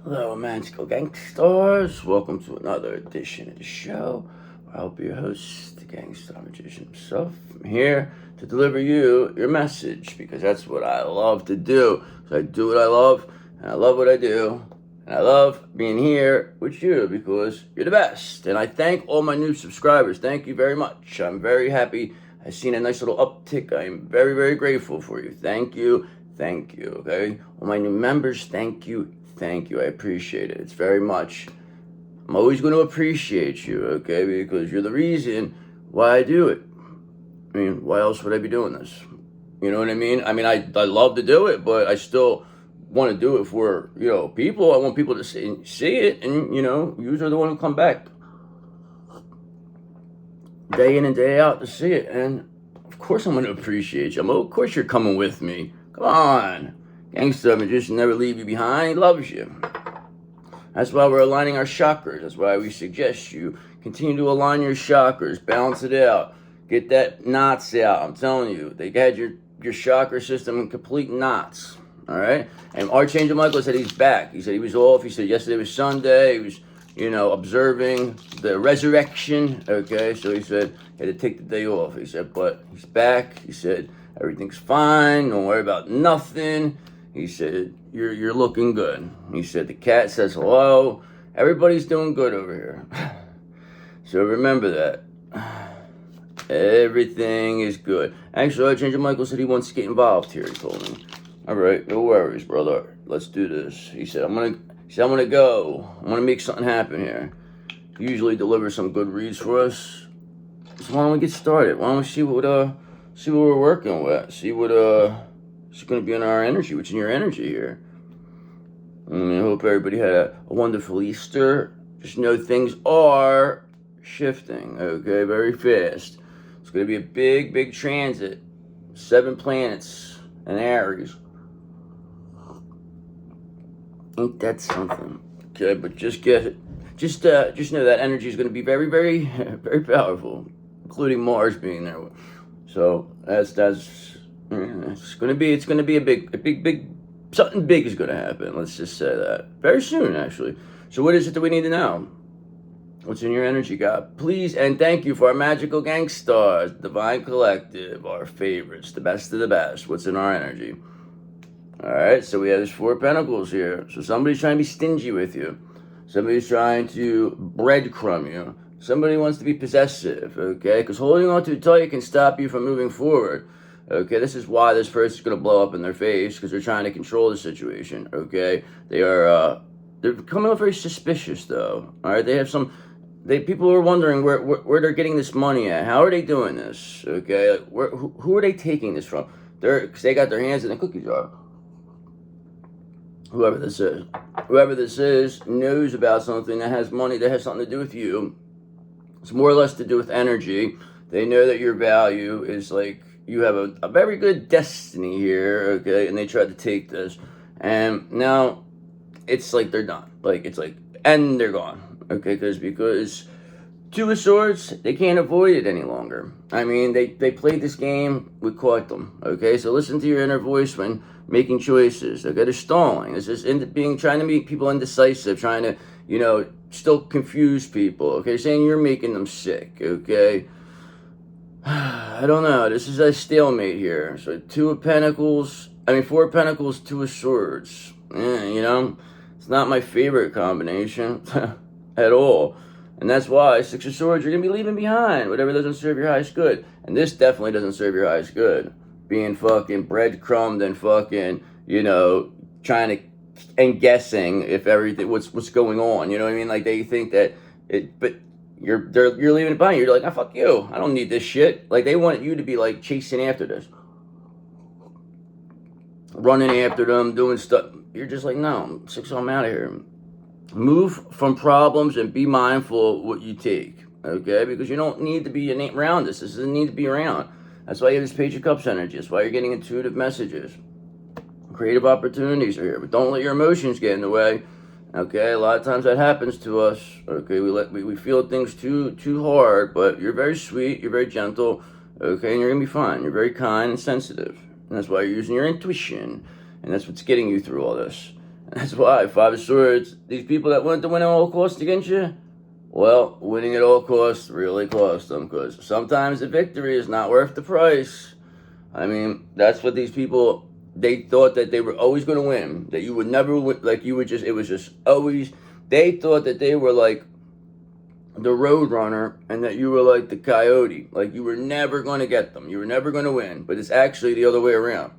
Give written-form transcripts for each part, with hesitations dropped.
Hello, magical gangsters. Welcome to another edition of the show. I'll be your host, the gangster magician himself. I'm here to deliver you your message because that's what I love to do. So I do what I love, and I love what I do, and I love being here with you because you're the best. And I thank all my new subscribers. Thank you very much. I'm very happy. I've seen a nice little uptick. I am very, very grateful for you. Thank you. Thank you. Okay. All my new members, thank you. Thank you. I appreciate it. It's very much. I'm always going to appreciate you, okay? Because you're the reason why I do it. I mean, why else would I be doing this? You know what I mean? I love to do it, but I still want to do it for, people. I want people to see it, and, you are the one who come back day in and day out to see it. And, of course, I'm going to appreciate you. Of course you're coming with me. Come on. Gangsta magician never leave you behind. He loves you. That's why we're aligning our chakras. That's why we suggest you continue to align your chakras, balance it out, get that knots out. I'm telling you, they had your chakra system in complete knots. All right? And Archangel Michael said he's back. He said he was off. He said yesterday was Sunday. He was, observing the resurrection. Okay? So he said he had to take the day off. He said, but he's back. He said everything's fine. Don't worry about nothing. He said, you're looking good. He said, the cat says hello. Everybody's doing good over here. So remember that. Everything is good. Actually, Archangel Michael said he wants to get involved here, he told me. All right, no worries, brother. Let's do this. He said, I'm gonna go. I'm gonna make something happen here. He usually delivers some good reads for us. So why don't we get started? Why don't we see what we're working with? See what it's going to be in our energy, what's in your energy here. I hope everybody had a wonderful Easter. Just know things are shifting, okay, very fast. It's going to be a big, big transit. 7 planets in Aries. Ain't that something? Okay, but just get it. Just know that energy is going to be very, very, very powerful, including Mars being there. So that's it's gonna be a big something big is gonna happen. Let's just say that very soon, actually. So what is it that we need to know? What's in your energy, God? Please and thank you for our magical gangsters, Divine Collective, our favorites, the best of the best. What's in our energy? All right. So we have this 4 of Pentacles here. So somebody's trying to be stingy with you. Somebody's trying to breadcrumb you. Somebody wants to be possessive. Okay, because holding on too tight can stop you from moving forward. Okay, this is why this person's going to blow up in their face, because they're trying to control the situation, okay? They're becoming very suspicious, though, all right? People are wondering where they're getting this money at. How are they doing this, okay? Who are they taking this from? Because they got their hands in the cookie jar. Whoever this is knows about something that has money, that has something to do with you. It's more or less to do with energy. They know that your value is like, you have a very good destiny here, okay, and they tried to take this, and now it's like they're done, and they're gone, okay, because 2 of Swords, they can't avoid it any longer. I mean, they played this game, we caught them, okay, so listen to your inner voice when making choices, okay, they're stalling. This is trying to make people indecisive, trying to, still confuse people, okay, saying you're making them sick, okay. I don't know. This is a stalemate here. So 4 of Pentacles, 2 of Swords. It's not my favorite combination at all. And that's why 6 of Swords, you're going to be leaving behind whatever doesn't serve your highest good. And this definitely doesn't serve your highest good. Being fucking breadcrumbed and fucking, trying to, and guessing if everything, what's going on. You know what I mean? Like they think that but you're leaving it behind. You're like, fuck you. I don't need this shit. Like they want you to be like chasing after this, running after them, doing stuff. You're just like, no, I'm out of here. Move from problems and be mindful of what you take, okay? Because you don't need to be around this. This doesn't need to be around. That's why you have this Page of Cups energy. That's why you're getting intuitive messages. Creative opportunities are here, but don't let your emotions get in the way. Okay, a lot of times that happens to us. Okay, we feel things too hard, but you're very sweet, you're very gentle, okay, and you're gonna be fine. You're very kind and sensitive, and that's why you're using your intuition, and that's what's getting you through all this. That's why, Five of Swords, these people that want to win at all costs against you, well, winning at all costs really costs them, because sometimes the victory is not worth the price. I mean, that's what these people, they thought that they were always going to win, that you would never win, like you would just, it was just always, they thought that they were like the road runner and that you were like the coyote, like you were never going to get them, you were never going to win, but it's actually the other way around.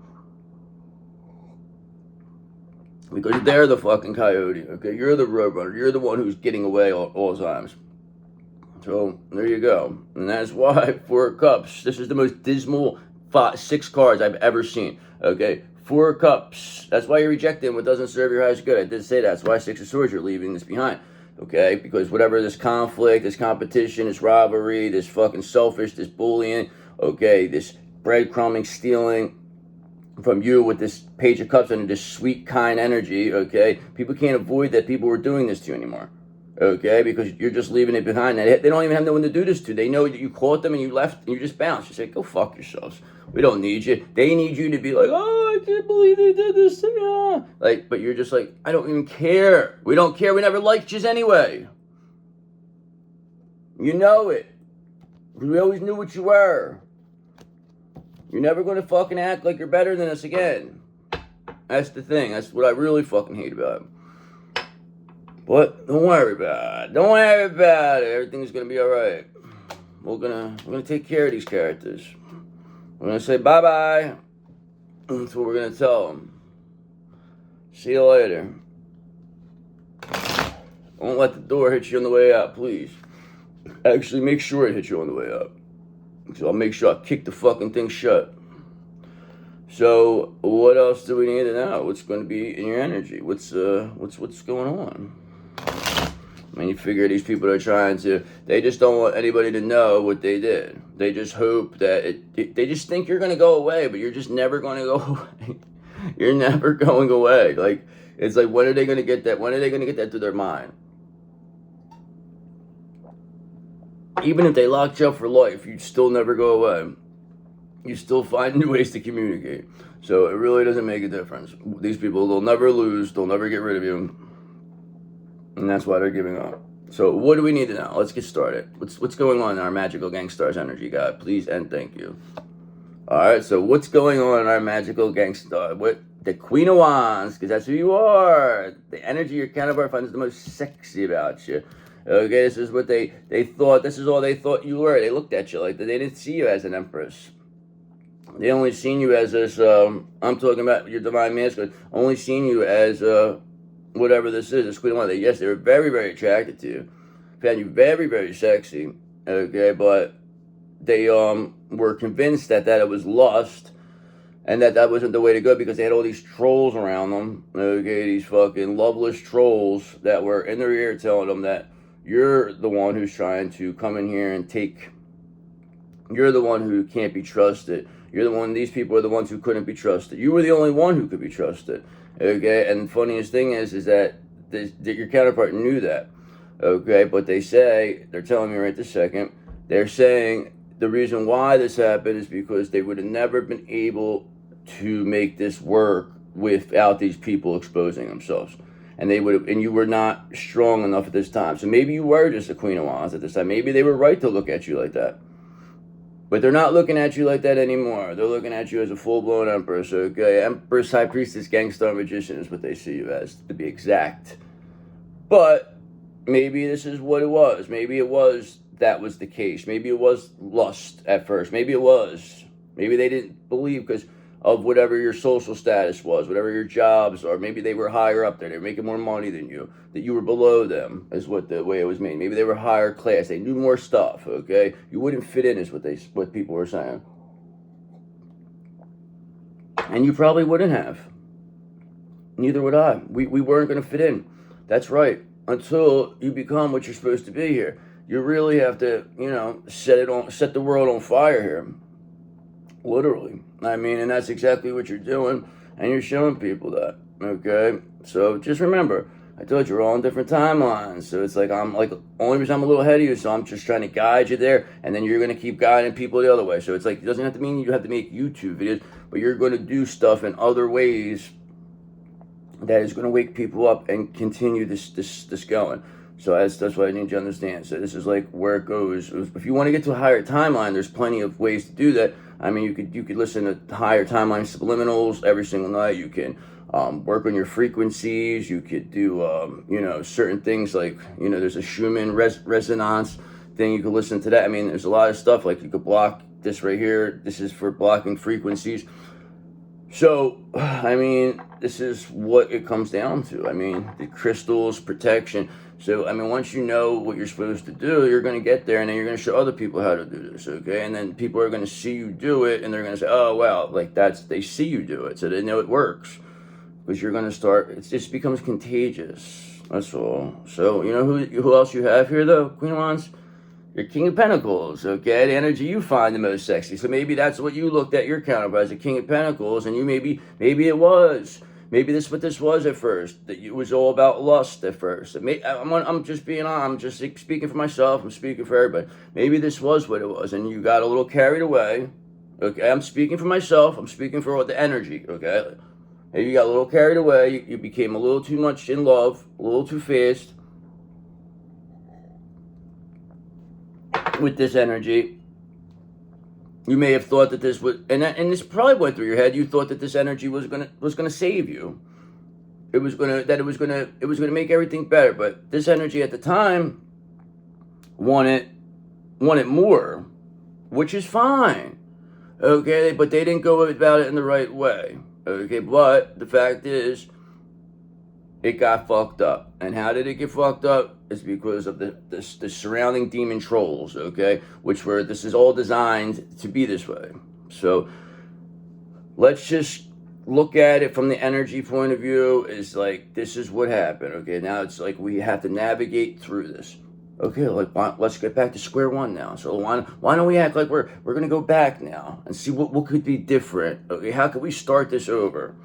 Because they're the fucking coyote, okay? You're the roadrunner. You're the one who's getting away all times. So, there you go. And that's why, Four of Cups, this is the most dismal 6 cards I've ever seen, okay? 4 of Cups, that's why you're rejecting what doesn't serve your highest good. I did say that. That's why 6 of Swords, you're leaving this behind, okay? Because whatever this conflict, this competition, this rivalry, this fucking selfish, this bullying, okay, this breadcrumbing, stealing from you with this Page of Cups and this sweet, kind energy, okay? People can't avoid that people were doing this to you anymore, okay? Because you're just leaving it behind. They don't even have no one to do this to. They know that you caught them and you left and you just bounced. You say, go fuck yourselves. We don't need you. They need you to be like, oh, I can't believe they did this to me. Like, but you're just like, I don't even care. We don't care. We never liked you anyway. You know it. We always knew what you were. You're never going to fucking act like you're better than us again. That's the thing. That's what I really fucking hate about it. But don't worry about it. Don't worry about it. Everything's going to be alright. We're gonna take care of these characters. We're going to say bye-bye. That's what we're going to tell them. See you later. Don't let the door hit you on the way out, please. Actually, make sure it hits you on the way out. So I'll make sure I kick the fucking thing shut. So what else do we need to know? What's going to be in your energy? What's going on? I mean, you figure these people are trying to, they just don't want anybody to know what they did. They just hope that they just think you're going to go away, but you're just never going to go away. You're never going away. Like, it's like, when are they going to get that? When are they going to get that to their mind? Even if they locked you up for life, you'd still never go away. You still find new ways to communicate. So it really doesn't make a difference. These people, they'll never lose. They'll never get rid of you. And that's why they're giving up. So what do we need to know? Let's get started. What's going on in our Magical Gangstars energy, God? Please and thank you. All right, so what's going on in our Magical Gangstar? What the Queen of Wands, because that's who you are. The energy your counterpart finds the most sexy about you. Okay, this is what they thought, this is all they thought you were. They looked at you like that. They didn't see you as an empress. They only seen you as this, I'm talking about your divine masculine, only seen you as, whatever this is, this Queen of Wands. Yes, they were very, very attracted to you. Found you very, very sexy. Okay, but they, were convinced that it was lust. And that wasn't the way to go, because they had all these trolls around them. Okay, these fucking loveless trolls that were in their ear telling them that you're the one who's trying to come in here and you're the one who can't be trusted. You're the one, these people are the ones who couldn't be trusted. You were the only one who could be trusted. Okay, and the funniest thing is that your counterpart knew that. Okay, but they're telling me right this second, they're saying the reason why this happened is because they would have never been able to make this work without these people exposing themselves. And you were not strong enough at this time. So maybe you were just a Queen of Wands at this time. Maybe they were right to look at you like that. But they're not looking at you like that anymore. They're looking at you as a full-blown empress, okay? Empress, High Priestess, Gangstar, Magician is what they see you as, to be exact. But maybe this is what it was. Maybe that was the case. Maybe it was lust at first. Maybe it was. Maybe they didn't believe because of whatever your social status was, whatever your jobs are. Maybe they were higher up there. They were making more money than you. That you were below them is what the way it was made. Maybe they were higher class. They knew more stuff, okay? You wouldn't fit in is what people were saying. And you probably wouldn't have. Neither would I. We weren't going to fit in. That's right. Until you become what you're supposed to be here. You really have to, set the world on fire here. Literally. I mean, and that's exactly what you're doing, and you're showing people that, okay? So just remember, I told you we're all on different timelines, so it's like only reason I'm a little ahead of you, so I'm just trying to guide you there, and then you're going to keep guiding people the other way. So it's like, it doesn't have to mean you have to make YouTube videos, but you're going to do stuff in other ways that is going to wake people up and continue this going. So that's what I need you to understand. So this is like where it goes. If you want to get to a higher timeline, there's plenty of ways to do that. I mean, you could listen to higher timeline subliminals every single night. You can work on your frequencies. You could do certain things like there's a Schumann resonance thing. You could listen to that. I mean, there's a lot of stuff like you could block this right here. This is for blocking frequencies. So, I mean, this is what it comes down to. I mean, the crystals, protection. So, I mean, once you know what you're supposed to do, you're going to get there, and then you're going to show other people how to do this, okay? And then people are going to see you do it, and they're going to say, oh, wow, like they see you do it, so they know it works. Because you're going to start, it just becomes contagious. That's all. So, you know who else you have here, though, Queen of Wands? Your King of Pentacles, okay? The energy you find the most sexy. So maybe that's what you looked at your counterpart as a King of Pentacles, and you maybe it was. Maybe this is what this was at first. That it was all about lust at first. I'm just being honest. I'm just speaking for myself. I'm speaking for everybody. Maybe this was what it was, and you got a little carried away. Okay, I'm speaking for myself. I'm speaking for the energy. Okay, maybe you got a little carried away. You became a little too much in love, a little too fast with this energy. You may have thought that this would, and this probably went through your head. You thought that this energy was gonna save you. It was gonna make everything better. But this energy at the time wanted more, which is fine. Okay, but they didn't go about it in the right way. Okay, but the fact is, it got fucked up. And how did it get fucked up? It's because of the surrounding demon trolls, okay? This is all designed to be this way. So let's just look at it from the energy point of view. Is like, this is what happened, okay? Now it's like we have to navigate through this. Okay, let's get back to square one now. So why don't we act like we're gonna go back now and see what could be different? Okay, how could we start this over?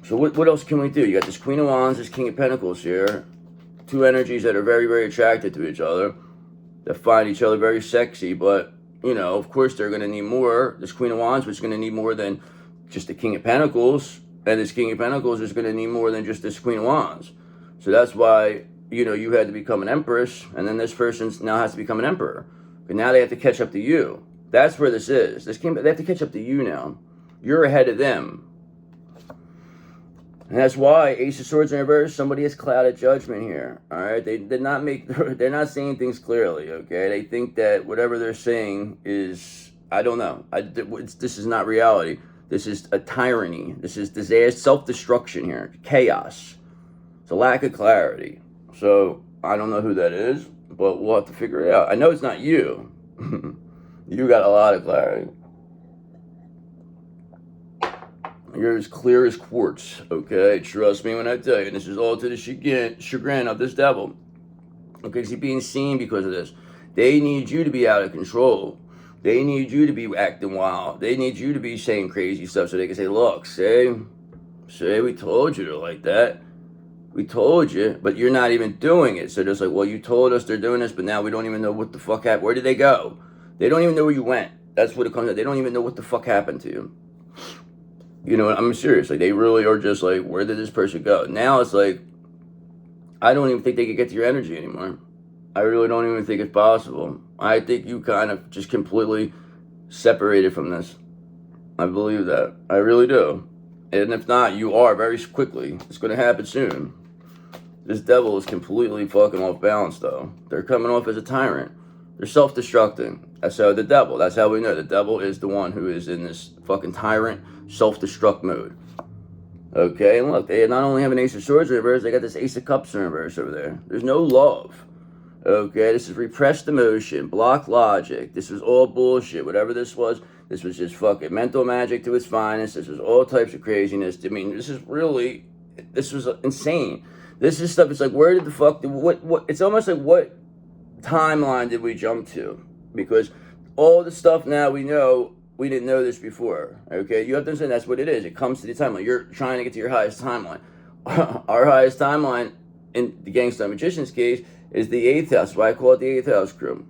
So what else can we do? You got this Queen of Wands, this King of Pentacles here. Two energies that are very, very attracted to each other. That find each other very sexy. But, of course they're going to need more. This Queen of Wands is going to need more than just the King of Pentacles. And this King of Pentacles is going to need more than just this Queen of Wands. So that's why, you had to become an Empress. And then this person now has to become an Emperor. But now they have to catch up to you. That's where this is. They have to catch up to you now. You're ahead of them. And that's why Ace of Swords in reverse, somebody has clouded judgment here. All right, they're not saying things clearly. Okay, they think that whatever they're saying is, I don't know. This is not reality. This is a tyranny. This is disaster, self-destruction here, chaos. It's a lack of clarity. So I don't know who that is, but we'll have to figure it out. I know it's not you. You got a lot of clarity. You're as clear as quartz, okay? Trust me when I tell you. This is all to the chagrin of this devil. Okay, he's being seen because of this. They need you to be out of control. They need you to be acting wild. They need you to be saying crazy stuff so they can say, look, say, we told you they're like that. We told you, but you're not even doing it. So they're just like, well, you told us they're doing this, but now we don't even know what the fuck happened. Where did they go? They don't even know where you went. That's what it comes to. They don't even know what the fuck happened to you. I'm serious. Like, they really are just like, where did this person go? Now it's like, I don't even think they could get to your energy anymore. I really don't even think it's possible. I think you kind of just completely separated from this. I believe that. I really do. And if not, you are very quickly. It's going to happen soon. This devil is completely fucking off balance, though. They're coming off as a tyrant. They're self-destructing. That's how the devil. That's how we know the devil is the one who is in this fucking tyrant, self-destruct mode. Okay, and look, they not only have an Ace of Swords in reverse, they got this Ace of Cups in reverse over there. There's no love. Okay, this is repressed emotion, blocked logic. This is all bullshit. Whatever this was just fucking mental magic to its finest. This was all types of craziness. I mean, this was insane. This is stuff, it's like, where did the fuck, it's almost like, what timeline did we jump to? Because all the stuff now we know, we didn't know this before. Okay, you have to understand that's what it is. It comes to the timeline. You're trying to get to your highest timeline. Our highest timeline in the Gangsta Magician's case is the 8th house. That's why I call it the 8th house crew.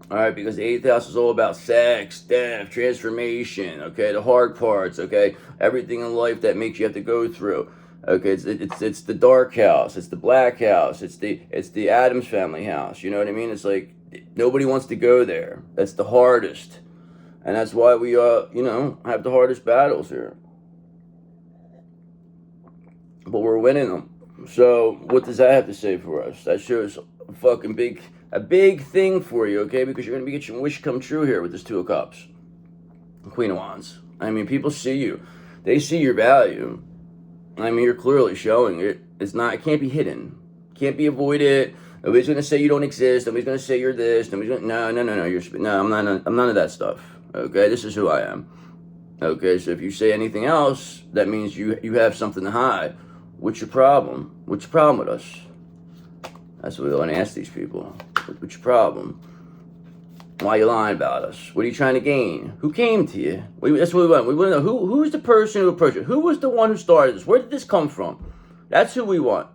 All right, because the eighth house is all about sex, death, transformation. Okay, the hard parts. Okay, everything in life that makes you have to go through. Okay, it's the dark house, it's the black house, it's the Adams family house. You know what I mean? It's like nobody wants to go there. That's the hardest, and that's why we have the hardest battles here. But we're winning them. So what does that have to say for us? That shows a big thing for you, okay? Because you're gonna be getting your wish come true here with this Two of Cups, Queen of Wands. I mean, people see you, they see your value. I mean, you're clearly showing it. It can't be hidden, can't be avoided. Nobody's gonna say you don't exist. Nobody's gonna say you're this. No. I'm none of that stuff. Okay, this is who I am. Okay, so if you say anything else, that means you have something to hide. What's your problem? What's your problem with us? That's what we want to ask these people. What's your problem? Why are you lying about us? What are you trying to gain? Who came to you? That's what we want. We want to know who's the person who approached you. Who was the one who started this? Where did this come from? That's who we want.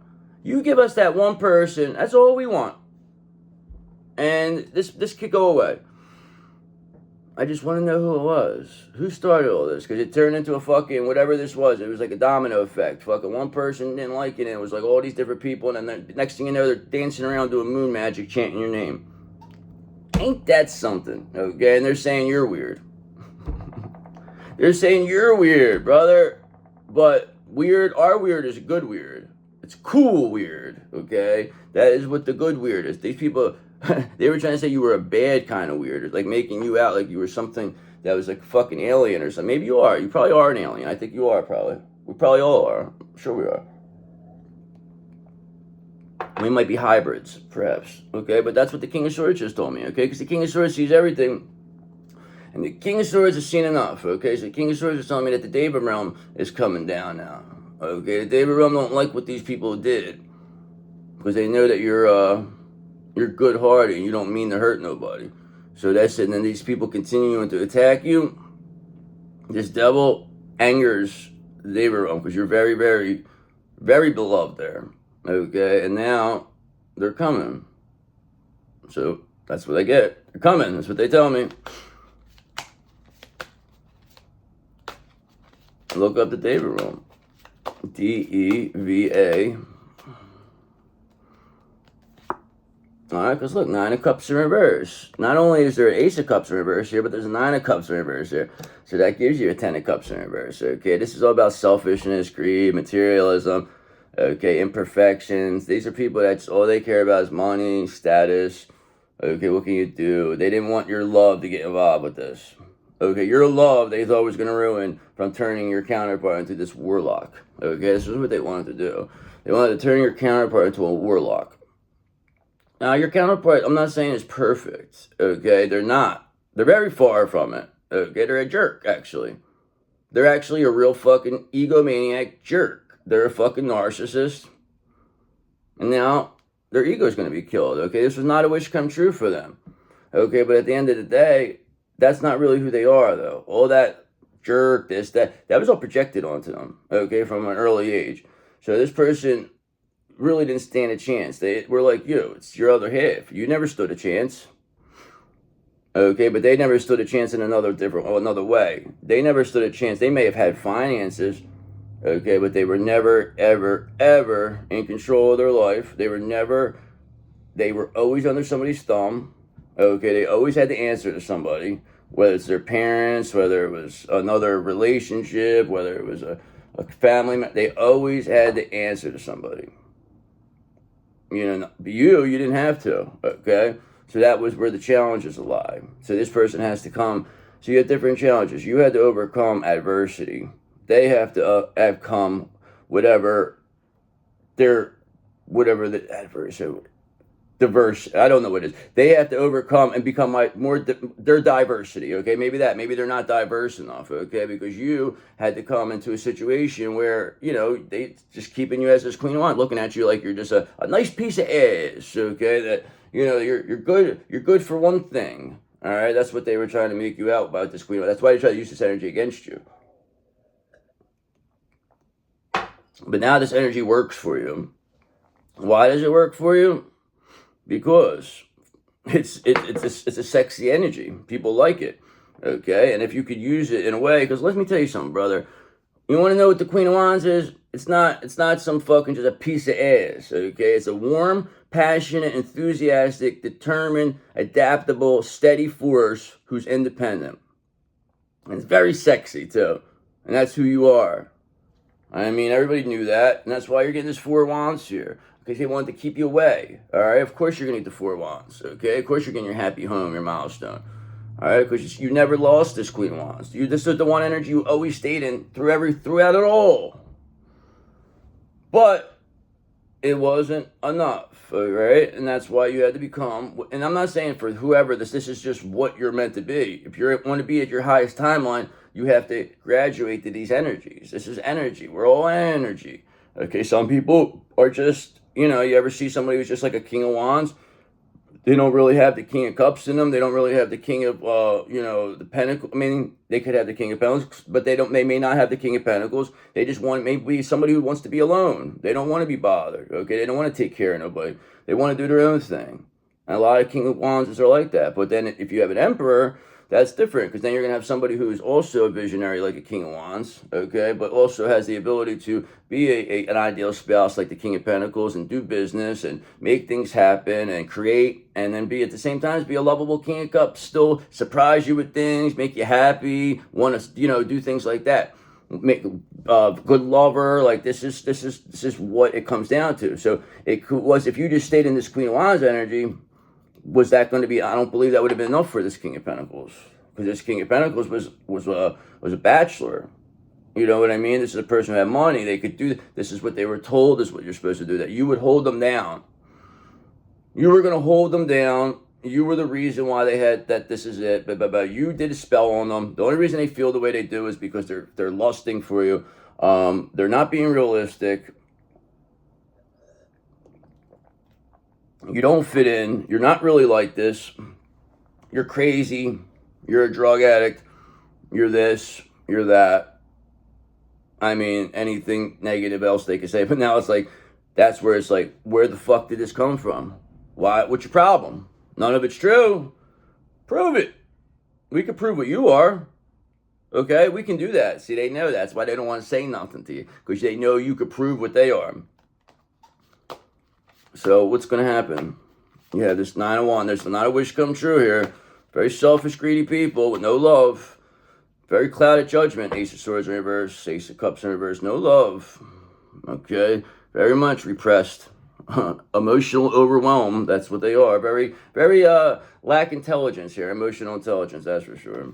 You give us that one person. That's all we want. And this could go away. I just want to know who it was. Who started all this? Because it turned into a fucking whatever this was. It was like a domino effect. Fucking one person didn't like it, and it was like all these different people, and then the next thing you know, they're dancing around doing moon magic, chanting your name. Ain't that something? Okay, and they're saying you're weird. They're saying you're weird, brother. But our weird is good weird. It's cool weird, okay? That is what the good weird is. These people... they were trying to say you were a bad kind of weird, like making you out like you were something that was like a fucking alien or something. Maybe you are. You probably are an alien. I think you are probably. We probably all are. I'm sure we are. We might be hybrids, perhaps. Okay, but that's what the King of Swords just told me. Okay, because the King of Swords sees everything, and the King of Swords has seen enough. Okay, so the King of Swords is telling me that the David realm is coming down now. Okay, the David realm don't like what these people did because they know that you're good-hearted and you don't mean to hurt nobody. So that's it. And then these people continuing to attack you. This devil angers the David realm because you're very, very, very beloved there. Okay, and now they're coming. So that's what I get. They're coming. That's what they tell me. Look up the David realm. DEVA. Alright, because look, Nine of Cups in reverse. Not only is there an Ace of Cups in reverse here, but there's a Nine of Cups in reverse here. So that gives you a Ten of Cups in reverse, okay? This is all about selfishness, greed, materialism, okay, imperfections. These are people that's all they care about is money, status. Okay, what can you do? They didn't want your love to get involved with this. Okay, your love they thought was going to ruin from turning your counterpart into this warlock. Okay, this is what they wanted to do. They wanted to turn your counterpart into a warlock. Now, your counterpart, I'm not saying is perfect, okay? They're not. They're very far from it, okay? They're a jerk, actually. They're actually a real fucking egomaniac jerk. They're a fucking narcissist. And now, their ego's going to be killed, okay? This was not a wish come true for them, okay? But at the end of the day, that's not really who they are, though. All that jerk, that was all projected onto them, okay, from an early age. So this person really didn't stand a chance. They were like you. It's your other half. You never stood a chance. Okay, but they never stood a chance in another way. They never stood a chance. They may have had finances, okay, but they were never, ever, ever in control of their life. They were always under somebody's thumb. Okay, they always had to answer to somebody, whether it's their parents, whether it was another relationship, whether it was a family member. They always had to answer to somebody. You didn't have to, okay? So that was where the challenges lie. So this person has to come. So you have different challenges. You had to overcome adversity. They have to have come whatever the adversity, diverse. I don't know what it is. They have to overcome and become their diversity. Okay, maybe they're not diverse enough. Okay, because you had to come into a situation where they just keeping you as this Queen of Wands, looking at you like you're just a nice piece of ass. Okay, that you're good. You're good for one thing. All right, that's what they were trying to make you out about this Queen of Wands. That's why they try to use this energy against you. But now this energy works for you. Why does it work for you? Because It's a sexy energy. People like it. Okay, and if you could use it in a way, because let me tell you something, brother. You want to know what the Queen of Wands is? It's not some fucking just a piece of ass. Okay, it's a warm, passionate, enthusiastic, determined, adaptable, steady force who's independent, and it's very sexy too. And that's who you are. I mean, everybody knew that, and that's why you're getting this Four of Wands here, because they wanted to keep you away. All right, of course you're gonna get the Four of Wands. Okay, of course you're getting your happy home, your milestone. All right, because you never lost this Queen of Wands. This is the one energy you always stayed in throughout it all. But it wasn't enough, all right? And that's why you had to become, and I'm not saying for whoever this is just what you're meant to be. If you want to be at your highest timeline, you have to graduate to these energies. This is energy. We're all energy. Okay, some people are just, you ever see somebody who's just like a King of Wands? They don't really have the King of Cups in them. They don't really have the King of, the Pentacle. I mean, they could have the King of Pentacles, but they don't. They may not have the King of Pentacles. They just want maybe somebody who wants to be alone. They don't want to be bothered. Okay, they don't want to take care of nobody. They want to do their own thing. And a lot of King of Wands are like that. But then if you have an Emperor, that's different, because then you're going to have somebody who is also a visionary like a King of Wands, okay, but also has the ability to be an ideal spouse like the King of Pentacles and do business and make things happen and create, and then be at the same time be a lovable King of Cups, still surprise you with things, make you happy, want to, do things like that. Make good lover. Like this is what it comes down to. So it was, if you just stayed in this Queen of Wands energy, was that going to be? I don't believe that would have been enough for this King of Pentacles, because this King of Pentacles was a bachelor. You know what I mean? This is a person who had money. They could do. This is what they were told. This is what you're supposed to do. That you would hold them down. You were going to hold them down. You were the reason why they had that. This is it. But you did a spell on them. The only reason they feel the way they do is because they're lusting for you. They're not being realistic. You don't fit in. You're not really like this. You're crazy. You're a drug addict. You're this. You're that. I mean, anything negative else they could say. But now it's like, that's where it's like, where the fuck did this come from? Why? What's your problem? None of it's true. Prove it. We can prove what you are. Okay? We can do that. See, they know that. That's why they don't want to say nothing to you, because they know you could prove what they are. So what's going to happen? You have this 9 of Wands. There's not a wish come true here. Very selfish, greedy people with no love. Very clouded judgment. Ace of Swords in reverse. Ace of Cups in reverse. No love. Okay. Very much repressed. Emotional overwhelm. That's what they are. Very, very lack intelligence here. Emotional intelligence. That's for sure.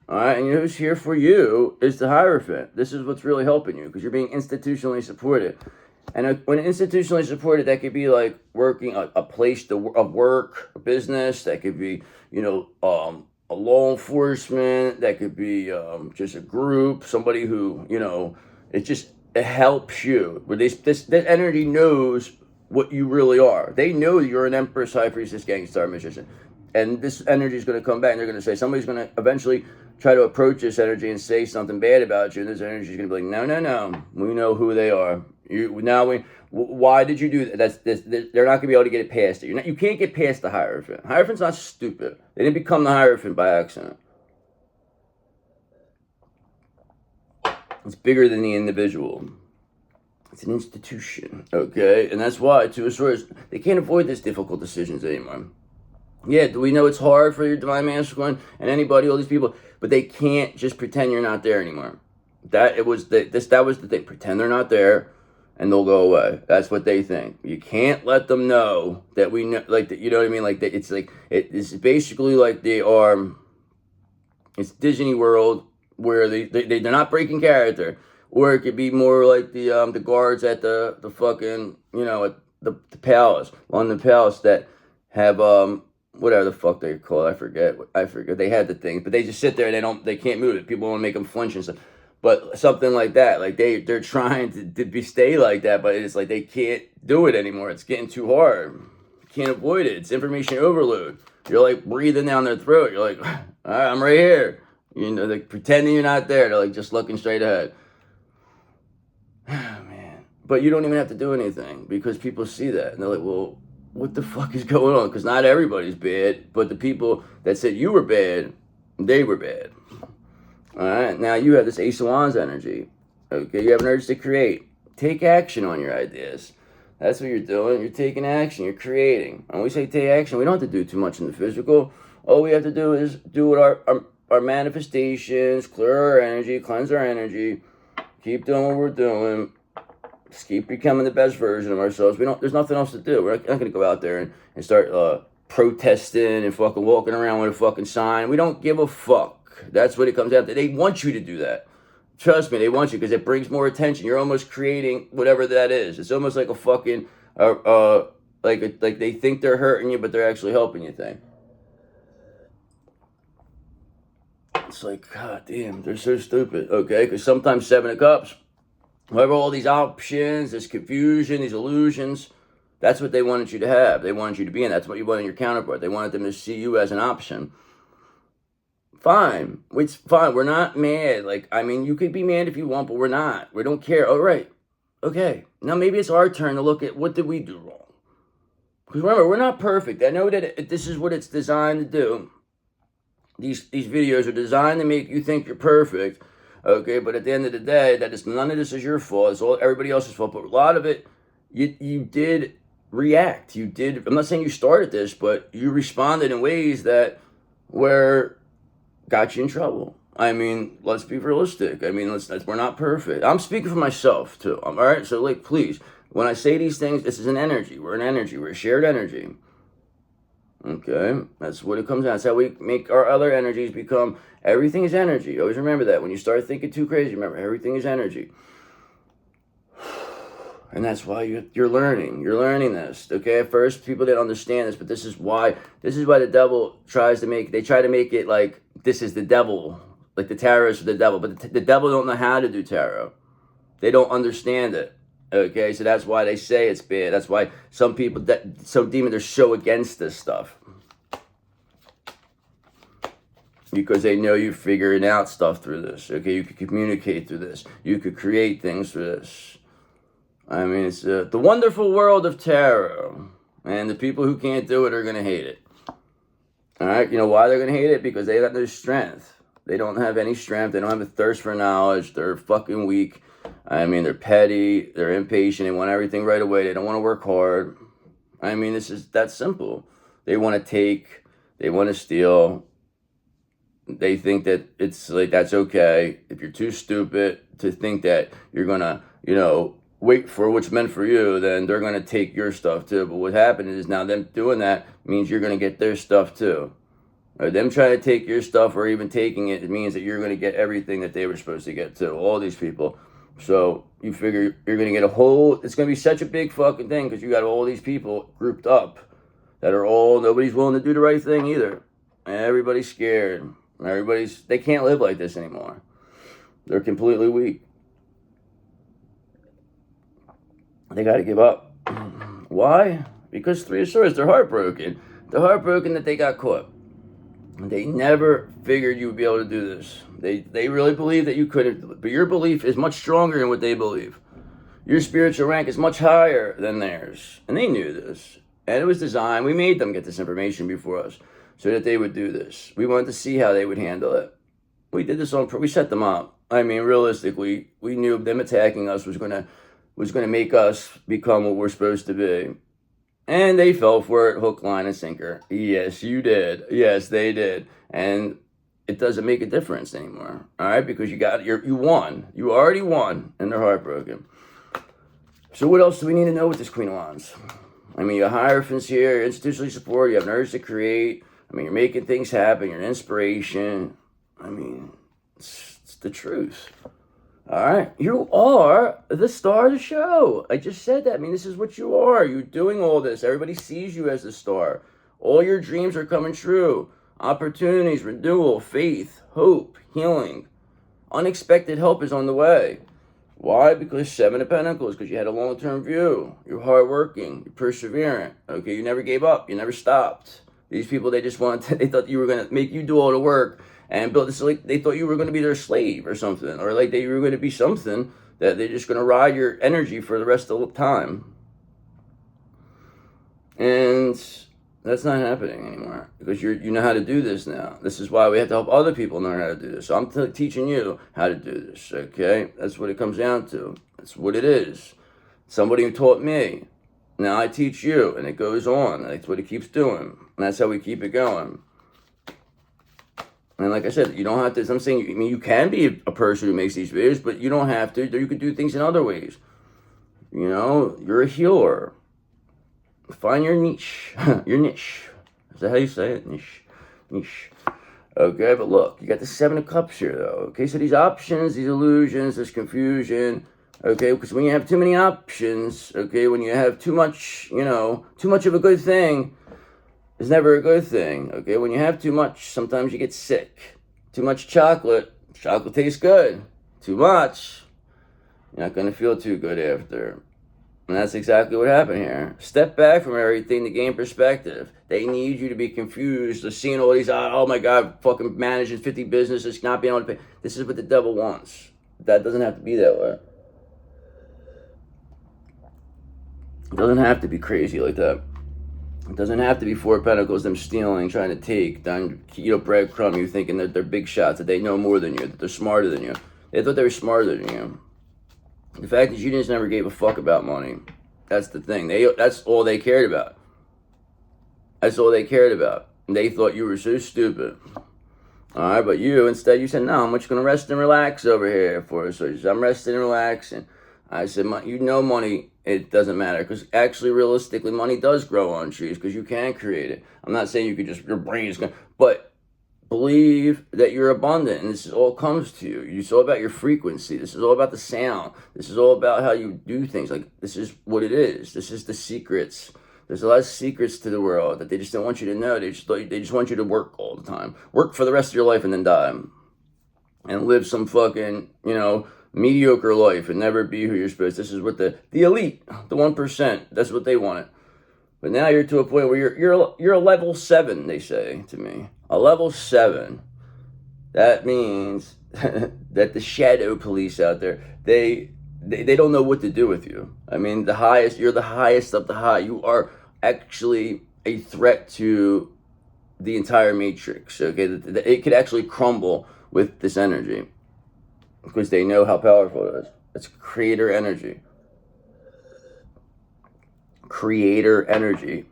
All right. And who's here for you is the Hierophant. This is what's really helping you, because you're being institutionally supported. And when institutionally supported, that could be like working a place of work, a business. That could be, a law enforcement. That could be just a group, somebody who, it helps you. Where this energy knows what you really are. They know you're an Empress, High Priestess, Gangstar, Magician. And this energy is going to come back, and they're going to say, somebody's going to eventually try to approach this energy and say something bad about you, and this energy is going to be like, no, we know who they are. Why did you do that? They're not going to be able to get it past it. You can't get past the Hierophant. Hierophant's not stupid. They didn't become the Hierophant by accident. It's bigger than the individual. It's an institution, okay? And that's why, Two of Swords, they can't avoid these difficult decisions anymore. Yeah, do we know it's hard for your Divine Masculine and anybody, all these people, but they can't just pretend you're not there anymore. That was the thing. Pretend they're not there, and they'll go away. That's what they think. You can't let them know that we know, like, you know what I mean? Like, that it's basically like they are. It's Disney World, where they're not breaking character, or it could be more like the guards at the fucking at the palace, London Palace, that have whatever the fuck they call it, I forget. They had the things, but they just sit there and they can't move it. People want to make them flinch and stuff. But something like that, like they're trying to stay like that, but it's like they can't do it anymore. It's getting too hard. You can't avoid it. It's information overload. You're like breathing down their throat. You're like, all right, I'm right here. Like pretending you're not there. They're like just looking straight ahead. Man. But you don't even have to do anything, because people see that and they're like, well, what the fuck is going on? Because not everybody's bad, but the people that said you were bad, they were bad. All right, now you have this Ace of Wands energy. Okay, you have an urge to create. Take action on your ideas. That's what you're doing. You're taking action. You're creating. When we say take action, we don't have to do too much in the physical. All we have to do is do what our manifestations, clear our energy, cleanse our energy, keep doing what we're doing, just keep becoming the best version of ourselves. There's nothing else to do. We're not going to go out there and start protesting and fucking walking around with a fucking sign. We don't give a fuck. That's what it comes down to. They want you to do that. Trust me, they want you because it brings more attention. You're almost creating whatever that is. It's almost like a fucking like they think they're hurting you, but they're actually helping you thing. It's like, god damn, they're so stupid. Okay, because sometimes Seven of Cups, whoever all these options, this confusion, these illusions, that's what they wanted you to have. They wanted you to be in. That's what you wanted your counterpart. They wanted them to see you as an option. Fine. It's fine. We're not mad. Like, I mean, you could be mad if you want, but we're not. We don't care. All right. Okay. Now maybe it's our turn to look at what did we do wrong. Because remember, we're not perfect. I know that this is what it's designed to do. These videos are designed to make you think you're perfect. Okay, but at the end of the day, none of this is your fault. It's all everybody else's fault. But a lot of it, you did react. You did. I'm not saying you started this, but you responded in ways that were got you in trouble. I mean, let's be realistic. I mean, we're not perfect. I'm speaking for myself too. All right. So, like, please, when I say these things, this is an energy. We're an energy. We're a shared energy. Okay, that's what it comes down. That's how we make our other energies become. Everything is energy. Always remember that. When you start thinking too crazy, remember everything is energy. And that's why you're learning. You're learning this. Okay, at first people didn't understand this, but this is why the devil try to make it like this is the devil, like the tarot is for the devil. But the devil don't know how to do tarot. They don't understand it. Okay, so that's why they say it's bad. That's why some demons are so against this stuff. Because they know you're figuring out stuff through this. Okay, you could communicate through this. You could create things through this. I mean, it's the wonderful world of tarot. And the people who can't do it are going to hate it. All right, you know why they're going to hate it? Because they got no strength. They don't have any strength. They don't have a thirst for knowledge. They're fucking weak. I mean, they're petty. They're impatient. They want everything right away. They don't want to work hard. I mean, this is that simple. They want to take. They want to steal. They think that it's like that's okay. If you're too stupid to think that you're going to, wait for what's meant for you, then they're going to take your stuff too. But what happened is now them doing that means you're going to get their stuff too. Or them trying to take your stuff or even taking it means that you're going to get everything that they were supposed to get too. All these people. So you figure you're going to get it's going to be such a big fucking thing because you got all these people grouped up that are nobody's willing to do the right thing either. Everybody's scared. They can't live like this anymore. They're completely weak. They got to give up. Why? Because Three of Swords, they're heartbroken. They're heartbroken that they got caught. They never figured you would be able to do this. They really believe that you couldn't do it. But your belief is much stronger than what they believe. Your spiritual rank is much higher than theirs. And they knew this. And it was designed. We made them get this information before us so that they would do this. We wanted to see how they would handle it. We did this we set them up. I mean, realistically, we knew them attacking us was going to make us become what we're supposed to be. And they fell for it, hook, line, and sinker. Yes, you did. Yes, they did. And it doesn't make a difference anymore. All right? Because you won. You already won, and they're heartbroken. So what else do we need to know with this Queen of Wands? I mean, you have Hierophants here, institutionally supported, you have an urge to create. I mean, you're making things happen, you're an inspiration. I mean, it's the truth. All right, you are the star of the show. I just said that. I mean, this is what you are. You're doing all this. Everybody sees you as the star. All your dreams are coming true. Opportunities, renewal, faith, hope, healing. Unexpected help is on the way. Why? Because Seven of Pentacles, because you had a long-term view. You're hardworking. You're perseverant. Okay, you never gave up. You never stopped. These people, they thought you were going to make you do all the work and build this, like they thought you were going to be their slave or something, or like you were going to be something that they're just going to ride your energy for the rest of the time. And that's not happening anymore because you know how to do this now. This is why we have to help other people learn how to do this. So I'm teaching you how to do this, okay? That's what it comes down to. That's what it is. Somebody who taught me. Now I teach you, and it goes on. That's what it keeps doing. And that's how we keep it going. And like I said, you don't have to, I'm saying, I mean, you can be a person who makes these videos, but you don't have to. You can do things in other ways. You know, you're a healer. Find your niche. Your niche. Is that how you say it? Niche. Niche. Okay, but look, you got the Seven of Cups here, though. Okay, so these options, these illusions, this confusion. Okay, because when you have too many options, okay, when you have too much, you know, too much of a good thing is never a good thing. Okay, when you have too much, sometimes you get sick. Too much chocolate tastes good. Too much, you're not going to feel too good after. And that's exactly what happened here. Step back from everything to gain perspective. They need you to be confused. They're seeing all these, oh my God, fucking managing 50 businesses, not being able to pay. This is what the devil wants. That doesn't have to be that way. It doesn't have to be crazy like that. It doesn't have to be Four of Pentacles, them stealing, trying to take, breadcrumb you thinking that they're big shots, that they know more than you, that they're smarter than you. They thought they were smarter than you. The fact that you just never gave a fuck about money. That's the thing. That's all they cared about. That's all they cared about. And they thought you were so stupid. Alright, but instead you said, no, I'm just going to rest and relax over here for us. So I'm resting and relaxing. I said, you know money, it doesn't matter. Because actually, realistically, money does grow on trees because you can create it. I'm not saying you could just, your brain is going to, but believe that you're abundant and this all comes to you. It's all about your frequency. This is all about the sound. This is all about how you do things. Like, this is what it is. This is the secrets. There's a lot of secrets to the world that they just don't want you to know. They just want you to work all the time. Work for the rest of your life and then die. And live some fucking, mediocre life and never be who you're supposed to. This is what the elite, the 1%, that's what they wanted. But now you're to a point where you're a level 7, they say to me. A level 7. That means that the shadow police out there, they don't know what to do with you. I mean, you're the highest of the high. You are actually a threat to the entire matrix. Okay, it could actually crumble with this energy because they know how powerful it is. It's creator energy. Creator energy.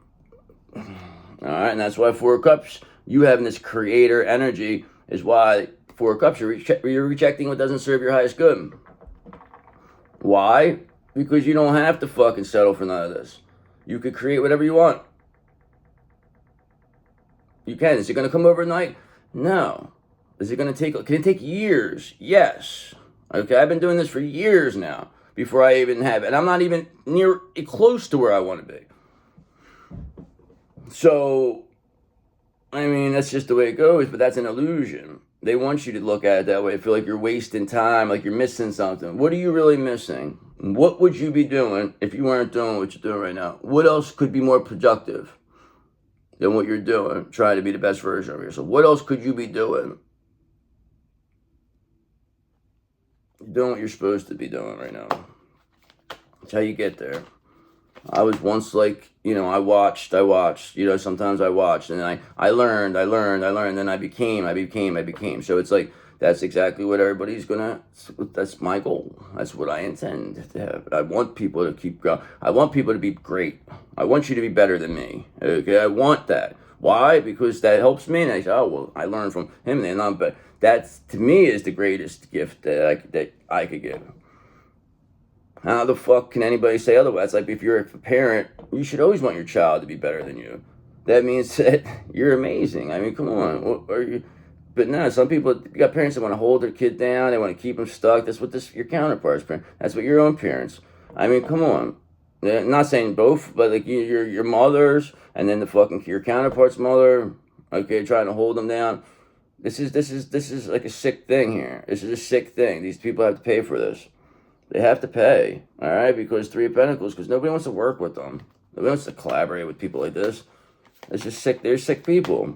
All right, and that's why Four of Cups, you having this creator energy is why Four of Cups, you're rejecting what doesn't serve your highest good. Why? Because you don't have to fucking settle for none of this. You could create whatever you want. You can. Is it going to come overnight? No. Is it going to take, can it take years? Yes. Okay, I've been doing this for years now before I even have it. And I'm not even near close to where I want to be. So, I mean, that's just the way it goes, but that's an illusion. They want you to look at it that way, feel like you're wasting time, like you're missing something. What are you really missing? What would you be doing if you weren't doing what you're doing right now? What else could be more productive than what you're doing, trying to be the best version of yourself? What else could you be doing? You're doing what you're supposed to be doing right now. That's how you get there. I was once like, I watched, sometimes I watched and I learned, then I became. So it's like, that's exactly what everybody's that's my goal. That's what I intend to have. I want people to keep going. I want people to be great. I want you to be better than me. Okay, I want that. Why? Because that helps me. And I say, oh, well, I learned from him. But that, to me, is the greatest gift that I could give. How the fuck can anybody say otherwise? It's like if you're a parent, you should always want your child to be better than you. That means that you're amazing. I mean, come on. What are you? But no, some people, you got parents that want to hold their kid down. They want to keep them stuck. That's what your counterparts parent. That's what your own parents. I mean, come on. I'm not saying both, but like your mothers and then your counterpart's mother. Okay, trying to hold them down. This is like a sick thing here. This is a sick thing. These people have to pay for this. They have to pay, all right, because Three of Pentacles, because nobody wants to work with them. Nobody wants to collaborate with people like this. It's just sick. They're sick people.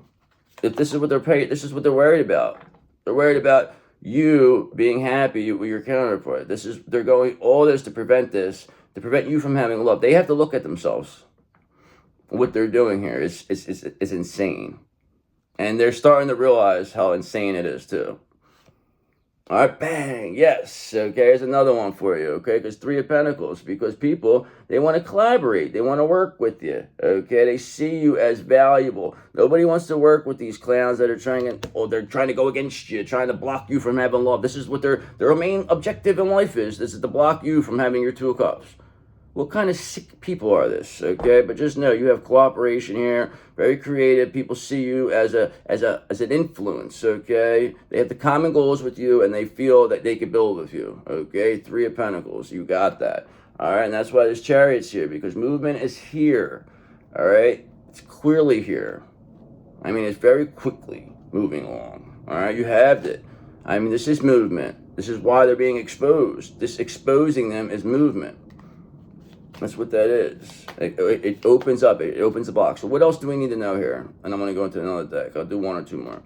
If this is what they're paid, this is what they're worried about. They're worried about you being happy with your counterpart. They're going all this to prevent you from having love. They have to look at themselves. what they're doing here is insane. And they're starting to realize how insane it is, too. All right, bang, yes. Okay, here's another one for you, okay? Because Three of Pentacles, because people, they want to collaborate. They want to work with you, okay? They see you as valuable. Nobody wants to work with these clowns that are they're trying to go against you, trying to block you from having love. This is what their main objective in life is. This is to block you from having your Two of Cups. What kind of sick people are this, okay? But just know you have cooperation here, very creative. People see you as an influence, okay? They have the common goals with you, and they feel that they can build with you, okay? Three of Pentacles, you got that, all right? And that's why there's Chariots here, because movement is here, all right? It's clearly here. I mean, it's very quickly moving along, all right? You have it. I mean, this is movement. This is why they're being exposed. This exposing them is movement. That's what that is. It opens up. It opens the box. So what else do we need to know here? And I'm going to go into another deck. I'll do one or two more.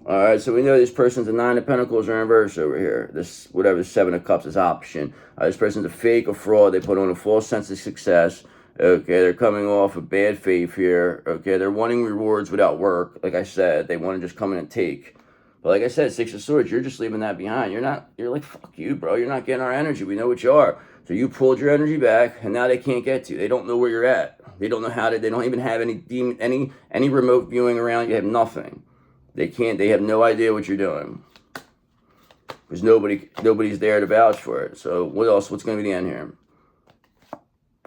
All right, so we know this person's a Nine of Pentacles in reverse over here. This, whatever, Seven of Cups is option. This person's a fake, a fraud. They put on a false sense of success. Okay, they're coming off of bad faith here. Okay, they're wanting rewards without work. Like I said, they want to just come in and take. But like I said, Six of Swords, you're just leaving that behind. You're like, fuck you, bro. You're not getting our energy. We know what you are. So you pulled your energy back, and now they can't get to you. They don't know where you're at. They don't know how to. They don't even have any remote viewing around. You have nothing. They can't. They have no idea what you're doing because nobody's there to vouch for it. So what else? What's going to be the end here?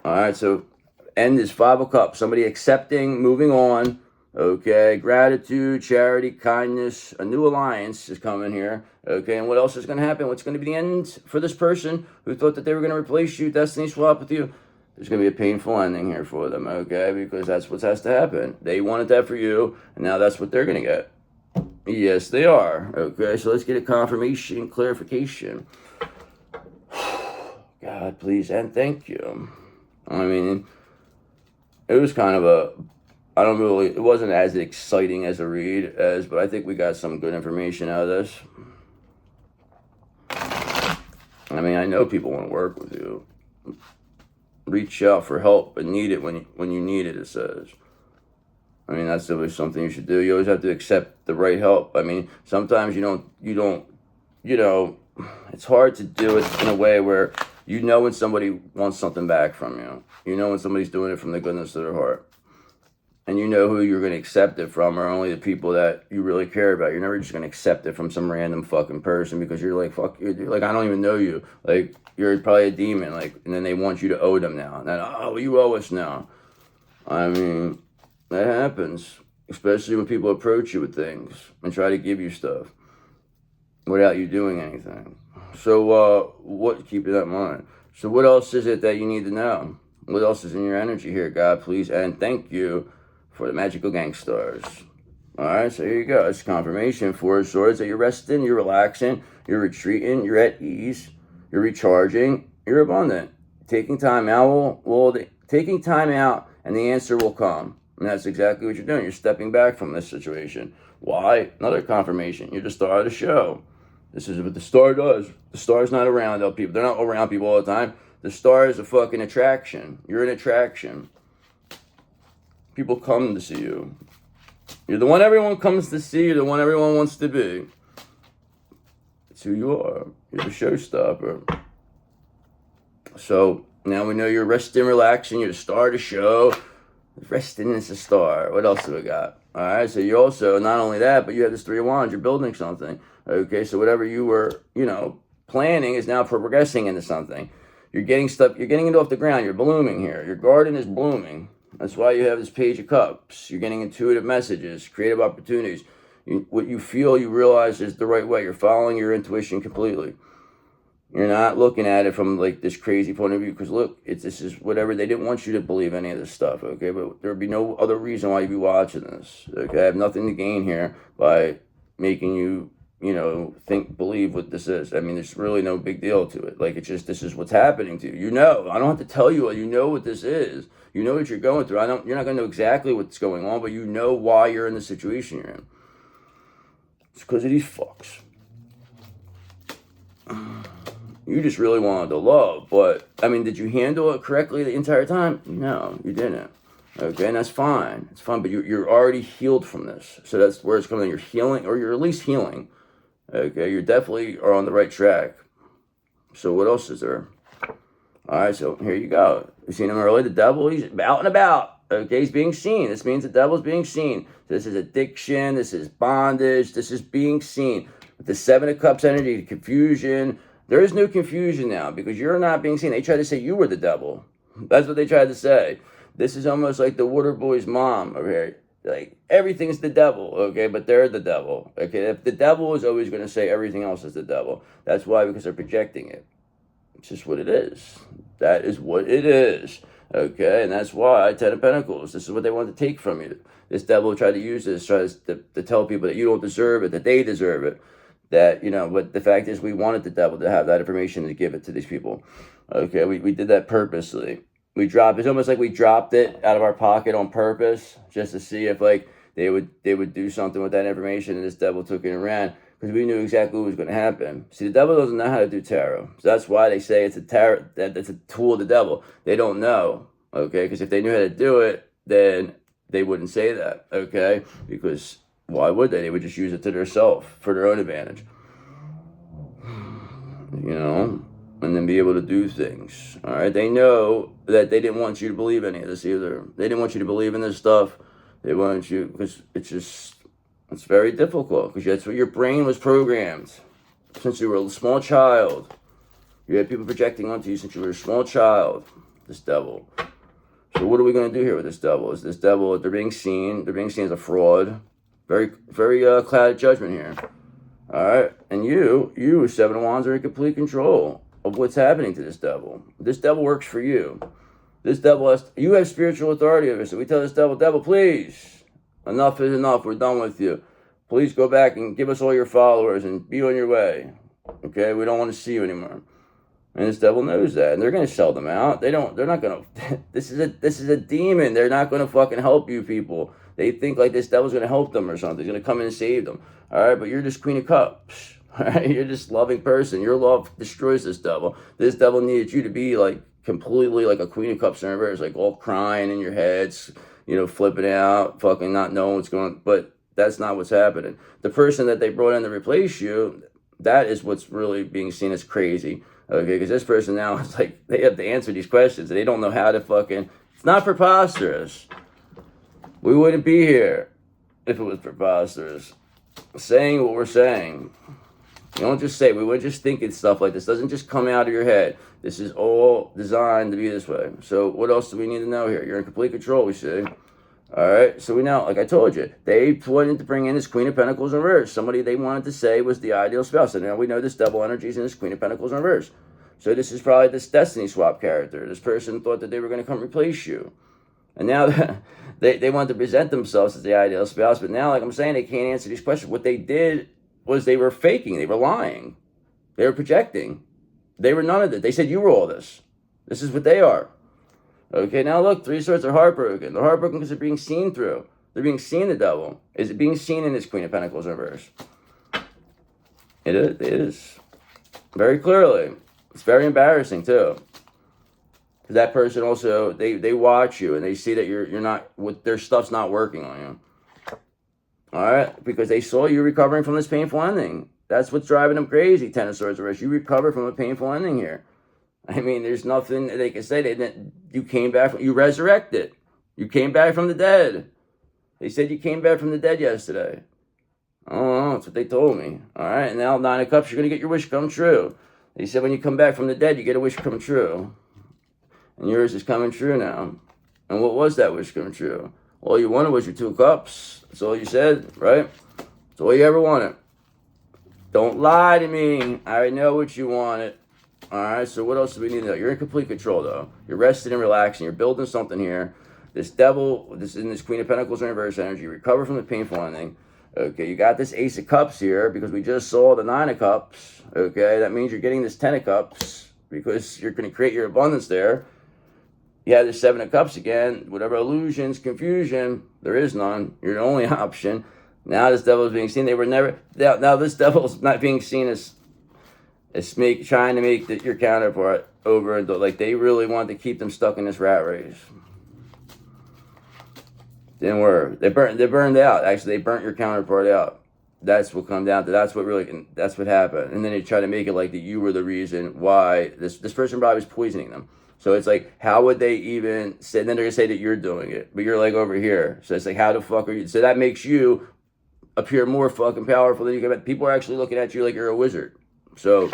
All right. So end is Five of Cups. Somebody accepting, moving on. Okay, gratitude, charity, kindness, a new alliance is coming here. Okay, and what else is going to happen? What's going to be the end for this person who thought that they were going to replace you, destiny swap with you? There's going to be a painful ending here for them, okay, because that's what has to happen. They wanted that for you, and now that's what they're going to get. Yes, they are. Okay, so let's get a confirmation, clarification. God, please, and thank you. I mean, it was kind of it wasn't as exciting as a read but I think we got some good information out of this. I mean, I know people want to work with you. Reach out for help and need it when you need it, it says. I mean, that's always something you should do. You always have to accept the right help. I mean, sometimes it's hard to do it in a way where you know when somebody wants something back from you. You know when somebody's doing it from the goodness of their heart. And you know who you're going to accept it from are only the people that you really care about. You're never just going to accept it from some random fucking person because you're like, fuck you. Like, I don't even know you. Like, you're probably a demon. Like, and then they want you to owe them now. And then, oh, you owe us now. I mean, that happens. Especially when people approach you with things and try to give you stuff without you doing anything. So, keep that in mind. So what else is it that you need to know? What else is in your energy here, God, please? And thank you for the magical gang stars. All right, so here you go. It's confirmation. Four of Swords that you're resting, you're relaxing, you're retreating, you're at ease, you're recharging, you're abundant. Taking time out taking time out, and the answer will come. And that's exactly what you're doing. You're stepping back from this situation. Why? Another confirmation. You're the star of the show. This is what the star does. The star's not around people. They're not around people all the time. The star is a fucking attraction. You're an attraction. People come to see you. You're the one everyone comes to see. You're the one everyone wants to be. It's who you are. You're the showstopper. So now we know you're resting, relaxing. You're the star of the show. Resting is a star. What else do we got? All right, so you also, not only that, but you have this Three of Wands. You're building something. Okay, so whatever you were, planning is now progressing into something. You're getting it off the ground. You're blooming here. Your garden is blooming. That's why you have this Page of Cups. You're getting intuitive messages, creative opportunities. What you feel, you realize is the right way. You're following your intuition completely. You're not looking at it from like this crazy point of view because look, this is whatever. They didn't want you to believe any of this stuff, okay? But there would be no other reason why you'd be watching this, okay? I have nothing to gain here by making you, believe what this is. I mean, there's really no big deal to it. Like, it's just, this is what's happening to you. I don't have to tell you, you know what this is. You know what you're going through. You're not going to know exactly what's going on, but you know why you're in the situation you're in. It's because of these fucks. You just really wanted the love, but, I mean, did you handle it correctly the entire time? No, you didn't. Okay, and that's fine. It's fine, but you're already healed from this. So that's where it's coming. You're healing, or you're at least healing. Okay, you definitely are on the right track. So what else is there? All right, so here you go. You seen him earlier. The devil, he's out and about. Okay, he's being seen. This means the devil's being seen. This is addiction. This is bondage. This is being seen. With the Seven of Cups energy, confusion. There is no confusion now because you're not being seen. They tried to say you were the devil. That's what they tried to say. This is almost like the water boy's mom over here. Like, everything's the devil, okay? But they're the devil, okay? If the devil is always going to say everything else is the devil. That's why, because they're projecting it. It's just what it is. That is what it is, okay? And that's why, Ten of Pentacles, this is what they want to take from you. This devil tried to use this, tries to tell people that you don't deserve it, that they deserve it. That, but the fact is we wanted the devil to have that information to give it to these people. Okay, we did that purposely. It's almost like we dropped it out of our pocket on purpose just to see if like they would do something with that information, and this devil took it and ran because we knew exactly what was going to happen. See, the devil doesn't know how to do tarot. So that's why they say it's a tarot, that it's a tool of the devil. They don't know, okay? Because if they knew how to do it, then they wouldn't say that, okay? Because why would they? They would just use it to their self for their own advantage. And then be able to do things. All right, they know that they didn't want you to believe any of this either. They didn't want you to believe in this stuff. They wanted you, because it's very difficult, because that's what your brain was programmed since you were a small child. You had people projecting onto you since you were a small child. This devil. So what are we going to do here with this devil? Is this devil, they're being seen as a fraud. Very, very clouded judgment here. All right, and you, Seven of Wands, are in complete control of what's happening to this devil. This devil works for you. This devil you have spiritual authority over it. So we tell this devil, please, enough is enough. We're done with you. Please go back and give us all your followers and be on your way. Okay, we don't want to see you anymore. And this devil knows that, and they're going to sell them out. They're not going to. This is a demon. They're not going to fucking help you people. They think like this devil's going to help them or something. He's going to come in and save them. All right, but you're just Queen of Cups. All right, you're just loving person. Your love destroys this devil. This devil needed you to be like completely like a Queen of Cups in reverse, like all crying in your heads, flipping out, fucking not knowing what's going on. But that's not what's happening. The person that they brought in to replace you, that is what's really being seen as crazy. Okay, because this person now is like, they have to answer these questions. They don't know how to fucking, it's not preposterous. We wouldn't be here if it was preposterous. Saying what we're saying. You don't just say, we wouldn't just think it's stuff like this. It doesn't just come out of your head. This is all designed to be this way. So what else do we need to know here? You're in complete control, we see. All right, so we know, like I told you, they wanted to bring in this Queen of Pentacles in reverse. Somebody they wanted to say was the ideal spouse. And now we know this double energy is in this Queen of Pentacles in reverse. So this is probably this destiny swap character. This person thought that they were going to come replace you. And now they want to present themselves as the ideal spouse. But now, like I'm saying, they can't answer these questions. What they did was they were faking. They were lying. They were projecting. They were none of it. They said you were all this. This is what they are. Okay, now look, Three Swords are heartbroken. They're heartbroken because they're being seen through. They're being seen, the devil. Is it being seen in this Queen of Pentacles in reverse? It is. Very clearly. It's very embarrassing, too. Because that person also, they watch you and they see that you're not, their stuff's not working on you. All right? Because they saw you recovering from this painful ending. That's what's driving them crazy, Ten of Swords reverse. You recover from a painful ending here. I mean, there's nothing they can say. You came back, you resurrected. You came back from the dead. They said you came back from the dead yesterday. Oh, that's what they told me. All right, and now Nine of Cups, you're going to get your wish come true. They said when you come back from the dead, you get a wish come true. And yours is coming true now. And what was that wish come true? All you wanted was your Two of Cups. That's all you said, right? That's all you ever wanted. Don't lie to me. I already know what you wanted. All right, so what else do we need to know? You're in complete control, though. You're rested and relaxing. You're building something here. This devil, this in this Queen of Pentacles in reverse energy. You recover from the painful ending. Okay, you got this Ace of Cups here because we just saw the Nine of Cups. Okay, that means you're getting this Ten of Cups because you're going to create your abundance there. You have the Seven of Cups again. Whatever illusions, confusion, there is none. You're the only option. Now this devil is being seen. They were never. Now this devil's not being seen as trying to make your counterpart over, like they really want to keep them stuck in this rat race. Didn't work. They burned out. Actually, they burnt your counterpart out. That's what come down to. That's what happened. And then they try to make it like that you were the reason why this person probably was poisoning them. So it's like, how would they even say? And then they're gonna say that you're doing it, but you're like over here. So it's like, how the fuck are you? So that makes you appear more fucking powerful than you can. People are actually looking at you like you're a wizard. So,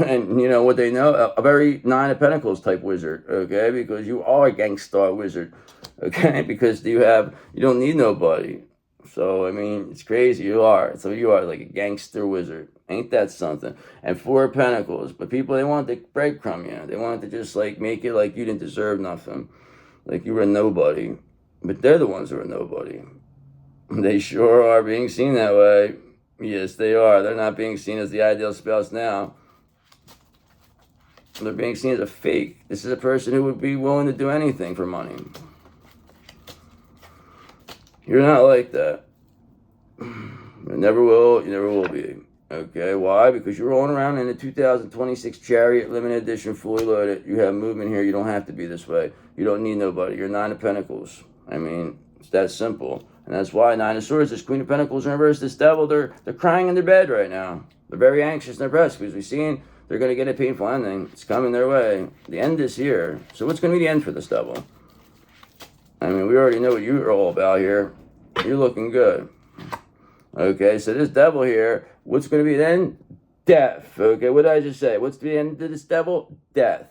and you know what they know? A very Nine of Pentacles type wizard, okay? Because you are a gangsta wizard, okay? Because you don't need nobody. So, I mean, it's crazy. You are. So you are like a gangster wizard. Ain't that something? And Four of Pentacles. But people, they want to breadcrumb you. They want to just like make it like you didn't deserve nothing. Like you were a nobody. But they're the ones who are nobody. They sure are being seen that way. Yes, they are. They're not being seen as the ideal spouse now. They're being seen as a fake. This is a person who would be willing to do anything for money. You're not like that. You never will. You never will be. Okay, why? Because you're rolling around in a 2026 Chariot limited edition, fully loaded. You have movement here. You don't have to be this way. You don't need nobody. You're Nine of Pentacles. I mean, it's that simple. And that's why Nine of Swords, this Queen of Pentacles in reverse, this Devil, they're crying in their bed right now. They're very anxious and depressed because we've seen they're going to get a painful ending. It's coming their way. The end is here. So what's going to be the end for this Devil? I mean, we already know what you're all about here. You're looking good. Okay, so this Devil here, what's going to be then? Death. Okay, what did I just say? What's the end of this Devil? Death.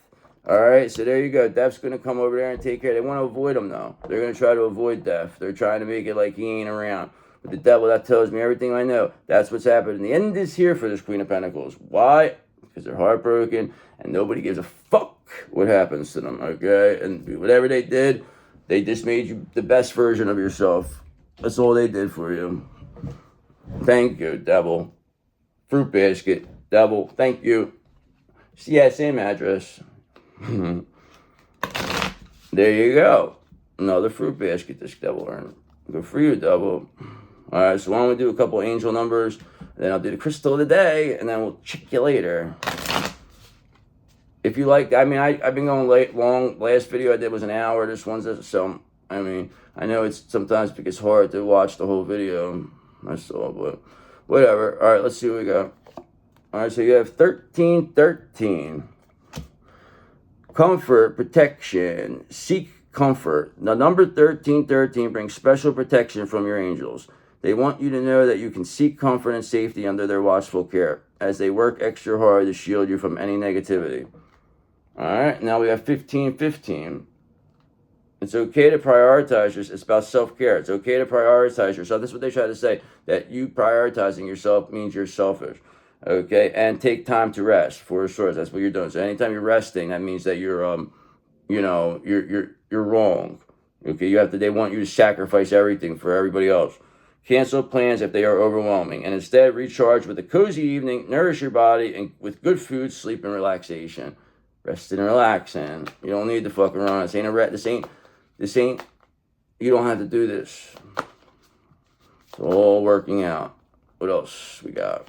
All right, so there you go. Death's going to come over there and take care. They want to avoid him, though. They're going to try to avoid Death. They're trying to make it like he ain't around. But the Devil, that tells me everything I know. That's what's happening. The end is here for this Queen of Pentacles. Why? Because they're heartbroken, and nobody gives a fuck what happens to them, okay? And whatever they did, they just made you the best version of yourself. That's all they did for you. Thank you, Devil. Fruit basket, Devil, thank you. Yeah, same address. There you go. Another fruit basket this Devil earned. Good for you, Devil. All right, so why don't we do a couple angel numbers, then I'll do the crystal of the day, and then we'll check you later. If you like, I mean, I've been going long. Last video I did was an hour. This one's so, I mean, I know it's sometimes it's hard to watch the whole video. That's all, but whatever. All right, let's see what we got. All right, so you have 1313. Comfort, protection, seek comfort. The number 1313 brings special protection from your angels. They want you to know that you can seek comfort and safety under their watchful care as they work extra hard to shield you from any negativity. All right, now we have 1515. It's okay to prioritize yourself. It's about self-care. It's okay to prioritize yourself. That's what they try to say, that you prioritizing yourself means you're selfish. Okay, and take time to rest. Four of Swords, that's what you're doing. So anytime you're resting, that means that you're you're wrong. Okay, they want you to sacrifice everything for everybody else. Cancel plans if they are overwhelming, and instead recharge with a cozy evening, nourish your body, and with good food, sleep, and relaxation. Resting and relaxing. You don't need to fuck around. This ain't, you don't have to do this. It's all working out. What else we got?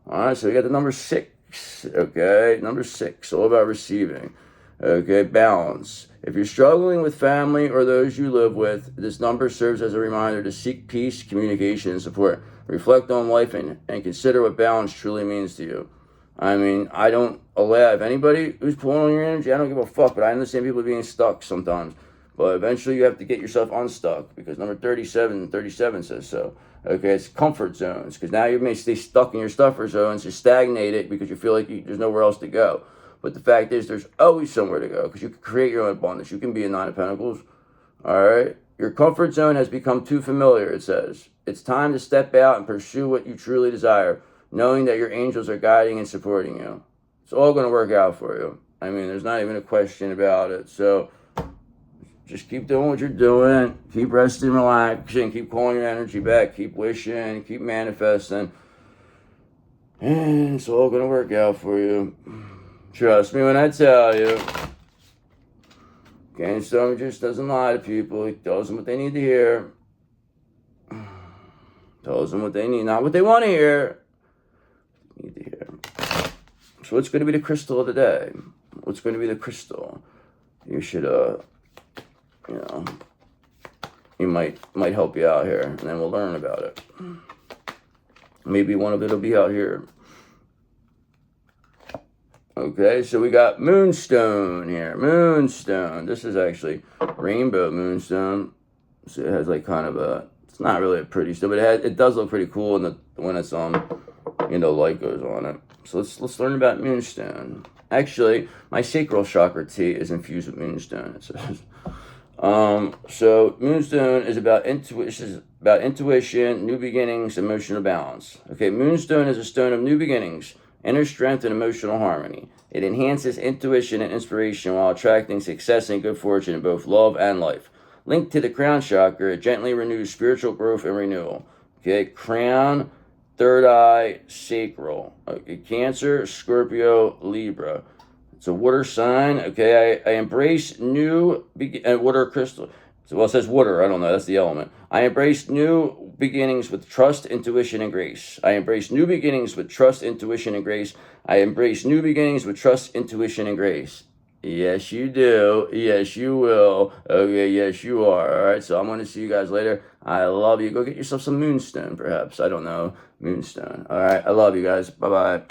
All right, so we got the number 6, okay? Number 6, all about receiving. Okay, balance. If you're struggling with family or those you live with, this number serves as a reminder to seek peace, communication, and support. Reflect on life and consider what balance truly means to you. I mean, I don't allow, if anybody who's pulling on your energy, I don't give a fuck, but I understand people being stuck sometimes. But eventually you have to get yourself unstuck, because number 37 says so. Okay, it's comfort zones, because now you may stay stuck in your stuffer zones, you're stagnated because you feel like there's nowhere else to go. But the fact is, there's always somewhere to go, because you can create your own abundance. You can be a Nine of Pentacles. All right? Your comfort zone has become too familiar, it says. It's time to step out and pursue what you truly desire, knowing that your angels are guiding and supporting you. It's all going to work out for you. I mean, there's not even a question about it. So just keep doing what you're doing. Keep resting, relaxing. Keep calling your energy back. Keep wishing. Keep manifesting. And it's all going to work out for you. Trust me when I tell you. King Storm just doesn't lie to people. He tells them what they need to hear. Tells them what they need, not what they want to hear. Need to hear. So what's going to be the crystal of the day? What's going to be the crystal? You should, you might help you out here, and then we'll learn about it. Maybe one of it will be out here. Okay, so we got moonstone here. Moonstone. This is actually rainbow moonstone. So it has like kind of a, it's not really a pretty stone, but it does look pretty cool when it's light goes on it. So let's learn about moonstone. Actually, my sacral chakra tea is infused with moonstone. It says. So moonstone is about intuition, new beginnings, emotional balance. Okay, moonstone is a stone of new beginnings, inner strength, and emotional harmony. It enhances intuition and inspiration while attracting success and good fortune in both love and life. Linked to the crown chakra, it gently renews spiritual growth and renewal. Okay, crown, third eye, sacral. Okay, Cancer, Scorpio, Libra. It's a water sign. Okay, I embrace new water crystal. So, well, it says water. I don't know. That's the element. I embrace new beginnings with trust, intuition, and grace. I embrace new beginnings with trust, intuition, and grace. I embrace new beginnings with trust, intuition, and grace. Yes, you do. Yes, you will. Okay, yes, you are. All right, so I'm going to see you guys later. I love you. Go get yourself some moonstone, perhaps. I don't know. Moonstone. All right, I love you guys. Bye-bye.